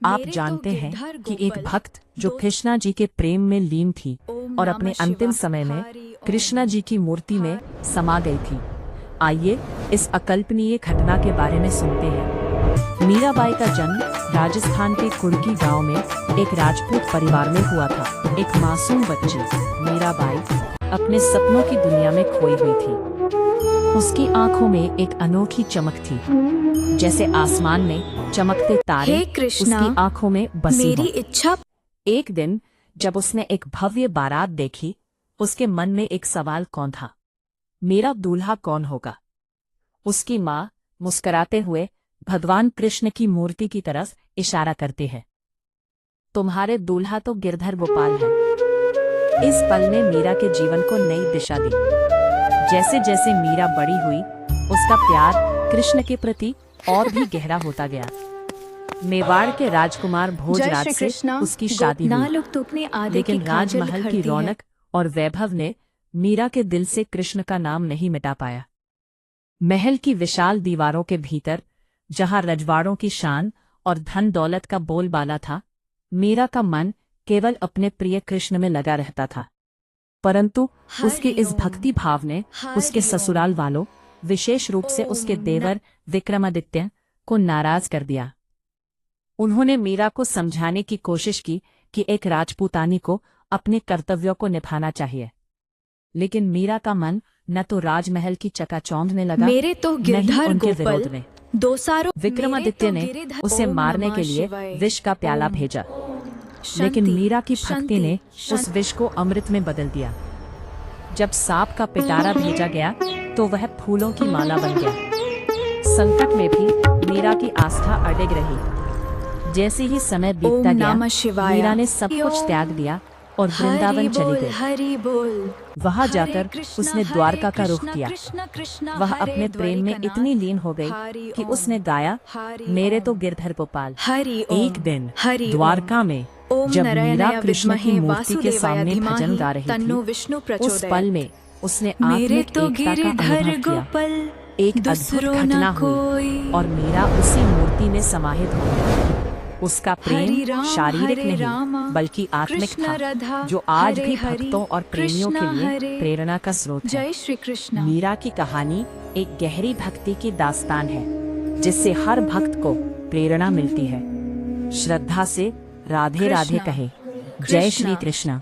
आप जानते हैं कि एक भक्त जो कृष्णा जी के प्रेम में लीन थी और अपने अंतिम समय में कृष्णा जी की मूर्ति में समा गई थी। आइए इस अकल्पनीय घटना के बारे में सुनते हैं। मीराबाई का जन्म राजस्थान के कुर्की गांव में एक राजपूत परिवार में हुआ था। एक मासूम बच्ची मीराबाई अपने सपनों की दुनिया में खोई हुई थी। उसकी आंखों में एक अनोखी चमक थी, जैसे आसमान में चमकते तारे उसकी आंखों में बसी मेरी हों। इच्छा। एक दिन जब उसने एक भव्य बारात देखी, उसके मन में एक सवाल कौन था, मेरा दूल्हा कौन होगा। उसकी माँ मुस्कुराते हुए भगवान कृष्ण की मूर्ति की तरफ इशारा करती है, तुम्हारे दूल्हा तो गिरधर गोपाल है। इस पल ने मीरा के जीवन को नई दिशा दी। जैसे जैसे मीरा बड़ी हुई, उसका प्यार कृष्ण के प्रति और भी गहरा होता गया। मेवाड़ के राजकुमार भोजराज से उसकी शादी हुई, लेकिन राजमहल की रौनक और वैभव ने मीरा के दिल से कृष्ण का नाम नहीं मिटा पाया। महल की विशाल दीवारों के भीतर, जहां रजवाड़ों की शान और धन दौलत का बोलबाला था, मीरा का मन केवल अपने प्रिय कृष्ण में लगा रहता था। परंतु उसके इस भक्ति भाव ने उसके ससुराल वालों, विशेष रूप से उसके देवर विक्रमादित्य को नाराज कर दिया। उन्होंने मीरा को समझाने की कोशिश की कि एक राजपूतानी को अपने कर्तव्यों को निभाना चाहिए, लेकिन मीरा का मन न तो राजमहल की चकाचौंध में लगा, मेरे तो गिरधर उनके गोपाल विरोध में। दोसारो विक्रमादित्य ने उसे मारने के लिए विष का प्याला भेजा, लेकिन मीरा की भक्ति ने उस विष को अमृत में बदल दिया। जब सांप का पिटारा भेजा गया तो वह फूलों की माला बन गया। संकट में भी मीरा की आस्था अडिग रही। जैसे ही समय बीतता गया, मीरा ने सब कुछ त्याग दिया और वृंदावन चली गई। वहां जाकर उसने द्वारका का रुख किया। वह अपने प्रेम में इतनी लीन हो गई कि उसने गाया, मेरे तो गिरधर गोपाल। एक दिन द्वारका में जब मीरा कृष्ण की मूर्ति के सामने भजन गा रही थी, उस पल में उसने आत्मिक एकता का अनुभव किया। एक अद्भुत घटना हुई और मीरा उसी मूर्ति में समाहित हो गई। उसका प्रेम शारीरिक नहीं बल्कि आत्मिक था, जो आज भी भक्तों और प्रेमियों के लिए प्रेरणा का स्रोत है। जय श्री कृष्ण। मीरा की कहानी एक गहरी भक्ति की दास्तान है, जिससे हर भक्त को प्रेरणा मिलती है। श्रद्धा से राधे राधे कहे। जय श्री कृष्ण।